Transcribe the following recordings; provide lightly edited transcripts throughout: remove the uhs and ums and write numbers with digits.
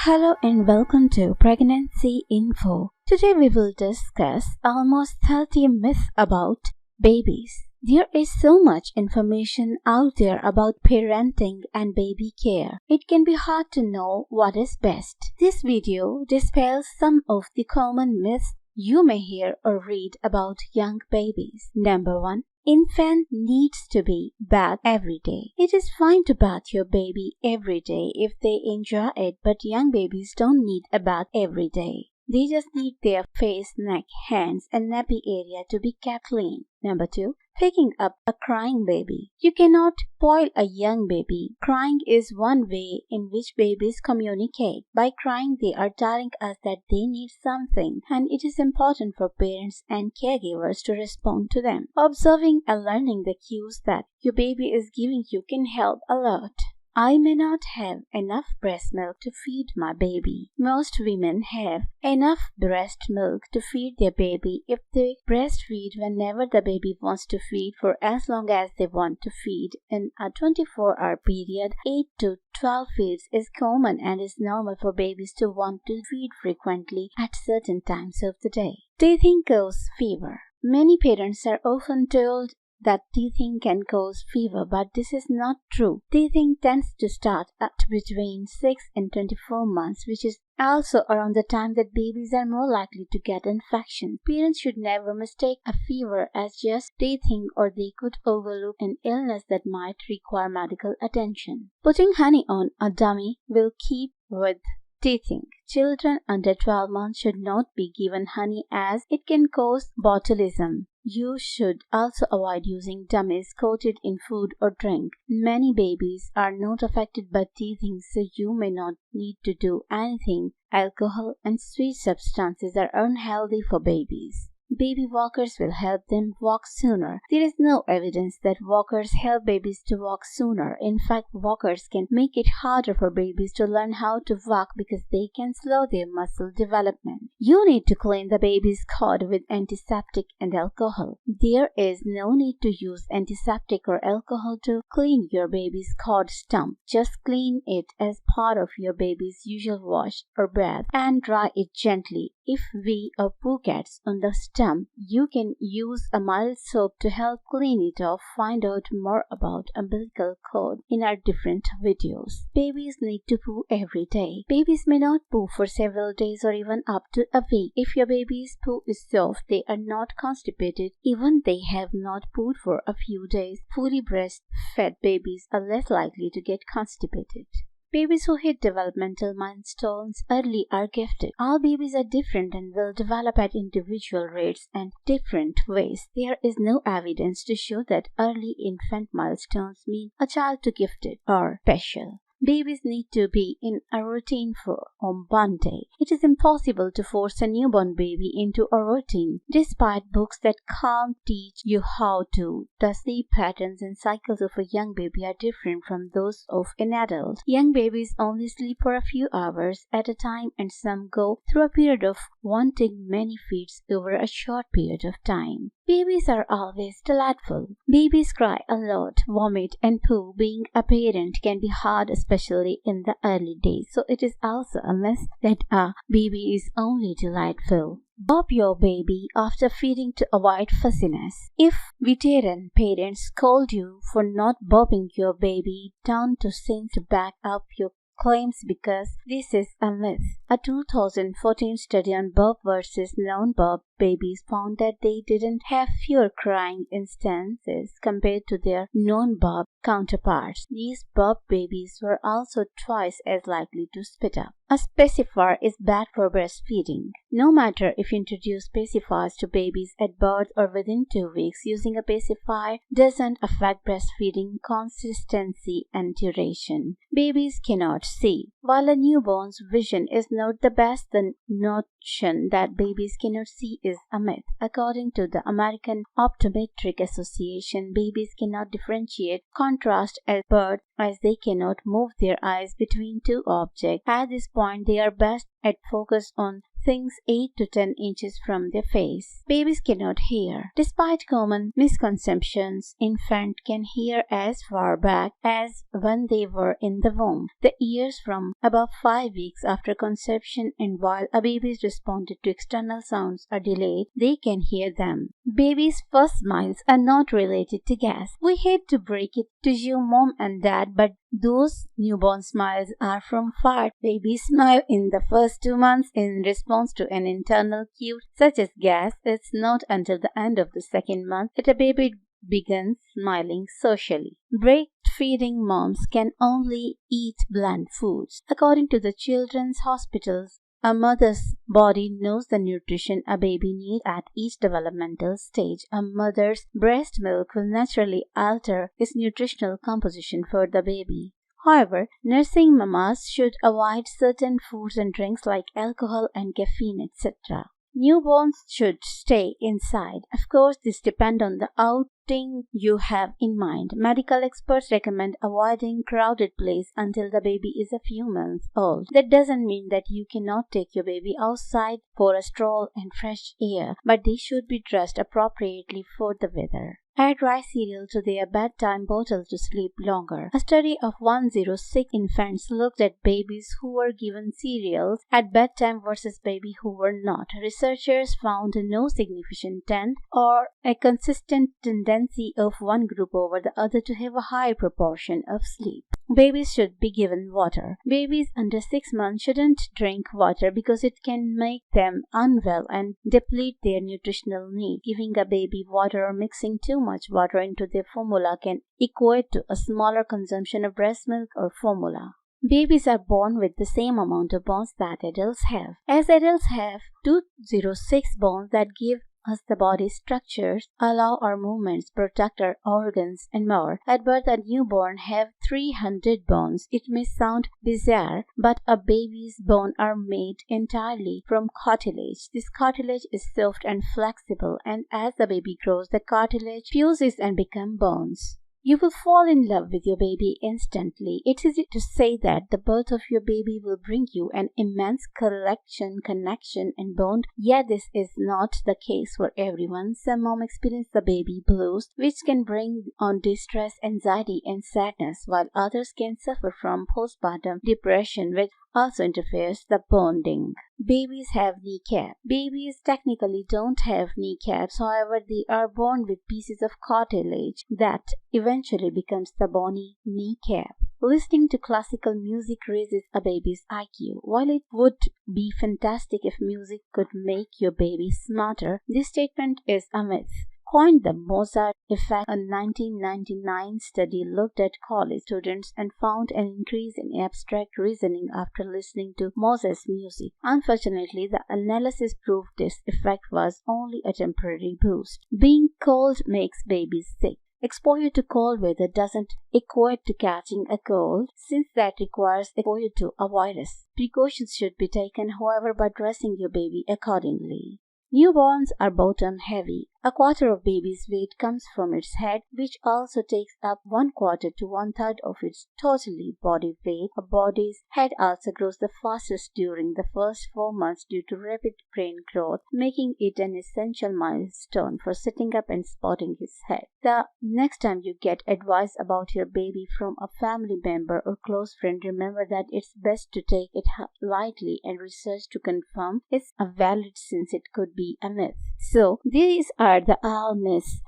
Hello and welcome to Pregnancy Info. Today we will discuss almost 30 myths about babies. There is so much information out there about parenting and baby care. It can be hard to know what is best. This video dispels some of the common myths you may hear or read about young babies. Number 1. Infant needs to be bathed every day. It is fine to bath your baby every day if they enjoy it, but young babies don't need a bath every day. They just need their face, neck, hands, and nappy area to be kept clean. Number 2. Picking up a crying baby. You cannot spoil a young baby. Crying is one way in which babies communicate. By crying, they are telling us that they need something, and it is important for parents and caregivers to respond to them. Observing and learning the cues that your baby is giving you can help a lot. I may not have enough breast milk to feed my baby. Most women have enough breast milk to feed their baby if they breastfeed whenever the baby wants to feed for as long as they want to feed. In a 24-hour period, 8 to 12 feeds is common and is normal for babies to want to feed frequently at certain times of the day. Teething causes fever. Many parents are often told that teething can cause fever, but this is not true. Teething tends to start at between 6 and 24 months, which is also around the time that babies are more likely to get infections. Parents should never mistake a fever as just teething, or they could overlook an illness that might require medical attention. Putting honey on a dummy will keep with teething. Children under 12 months should not be given honey as it can cause botulism. You should also avoid using dummies coated in food or drink. Many babies are not affected by teething, so you may not need to do anything. Alcohol and sweet substances are unhealthy for babies. Baby walkers will help them walk sooner. There is no evidence that walkers help babies to walk sooner. In fact, walkers can make it harder for babies to learn how to walk because they can slow their muscle development. You need to clean the baby's cord with antiseptic and alcohol. There is no need to use antiseptic or alcohol to clean your baby's cord stump. Just clean it as part of your baby's usual wash or bath and dry it gently. If wee or poo gets on the stump, you can use a mild soap to help clean it off. Find out more about umbilical cord in our different videos. Babies need to poo every day. Babies may not poo for several days or even up to a week. If your baby's poo is soft, they are not constipated, even they have not pooed for a few days. Fully breastfed babies are less likely to get constipated. Babies who hit developmental milestones early are gifted. All babies are different and will develop at individual rates and different ways. There is no evidence to show that early infant milestones mean a child is gifted or special. Babies need to be in a routine on one day. It is impossible to force a newborn baby into a routine. Despite books that can't teach you how to, the sleep patterns and cycles of a young baby are different from those of an adult. Young babies only sleep for a few hours at a time, and some go through a period of wanting many feeds over a short period of time. Babies are always delightful. Babies cry a lot, vomit, and poo. Being a parent can be hard, especially in the early days, so it is also a myth that a baby is only delightful. Burp your baby after feeding to avoid fussiness. If veteran parents scold you for not burping your baby, turn to science to back up your claims because this is a myth. A 2014 study on burp versus non-burp babies found that they didn't have fewer crying instances compared to their non-burp counterparts. These burp babies were also twice as likely to spit up. A pacifier is bad for breastfeeding. No matter if you introduce pacifiers to babies at birth or within 2 weeks, using a pacifier doesn't affect breastfeeding consistency and duration. Babies cannot see. While a newborn's vision is not the best, the notion that babies cannot see is a myth. According to the American Optometric Association, babies cannot differentiate contrast at birth as they cannot move their eyes between two objects. At this point, they are best at focus on things 8 to 10 inches from their face. Babies cannot hear. Despite common misconceptions, infants can hear as far back as when they were in the womb. The ears from above 5 weeks after conception, and while a baby's response to external sounds are delayed, they can hear them. Babies' first smiles are not related to gas. We hate to break it to you, mom and dad, but those newborn smiles are from fart. Babies smile in the first 2 months in response to an internal cue such as gas. It's not until the end of the second month that a baby begins smiling socially. Breastfeeding moms can only eat bland foods. According to the Children's Hospitals, a mother's body knows the nutrition a baby needs at each developmental stage. A mother's breast milk will naturally alter its nutritional composition for the baby. However, nursing mamas should avoid certain foods and drinks like alcohol and caffeine, etc. Newborns should stay inside. Of course, this depends on the outing you have in mind. Medical experts recommend avoiding crowded places until the baby is a few months old. That doesn't mean that you cannot take your baby outside for a stroll and fresh air, but they should be dressed appropriately for the weather. Add rice cereal to their bedtime bottle to sleep longer. A study of 106 infants looked at babies who were given cereals at bedtime versus babies who were not. Researchers found no significant trend or a consistent tendency of one group over the other to have a high proportion of sleep. Babies should be given water. Babies under 6 months shouldn't drink water because it can make them unwell and deplete their nutritional need. Giving a baby water or mixing too much water into their formula can equate to a smaller consumption of breast milk or formula. Babies are born with the same amount of bones that adults have. As adults have 206 bones that give us the body structures, allow our movements, protect our organs, and more. At birth, a newborn have 300 bones. It may sound bizarre, but a baby's bones are made entirely from cartilage. This cartilage is soft and flexible, and as the baby grows, the cartilage fuses and becomes bones. You will fall in love with your baby instantly. It's easy to say that the birth of your baby will bring you an immense connection and bond, yet this is not the case for everyone. Some moms experience the baby blues, which can bring on distress, anxiety, and sadness, while others can suffer from postpartum depression, which also interferes the bonding. Babies have kneecaps. Babies technically don't have kneecaps, however, they are born with pieces of cartilage that eventually becomes the bony kneecap. Listening to classical music raises a baby's IQ. While it would be fantastic if music could make your baby smarter, this statement is a myth. Coined the Mozart effect, a 1999 study looked at college students and found an increase in abstract reasoning after listening to Mozart's music. Unfortunately, the analysis proved this effect was only a temporary boost. Being cold makes babies sick. Exposure to cold weather doesn't equate to catching a cold, since that requires exposure to a virus. Precautions should be taken, however, by dressing your baby accordingly. Newborns are bottom heavy. A quarter of baby's weight comes from its head, which also takes up 1/4 to 1/3 of its total body weight. A body's head also grows the fastest during the first 4 months due to rapid brain growth, making it an essential milestone for sitting up and spotting his head. The next time you get advice about your baby from a family member or close friend, remember that it's best to take it lightly and research to confirm it's valid, since it could be a myth. So these are the all myths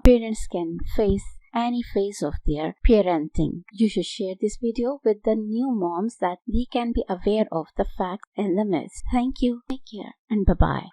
parents can face any phase of their parenting. You should share this video with the new moms that they can be aware of the facts and the myths. Thank you, take care, and bye-bye.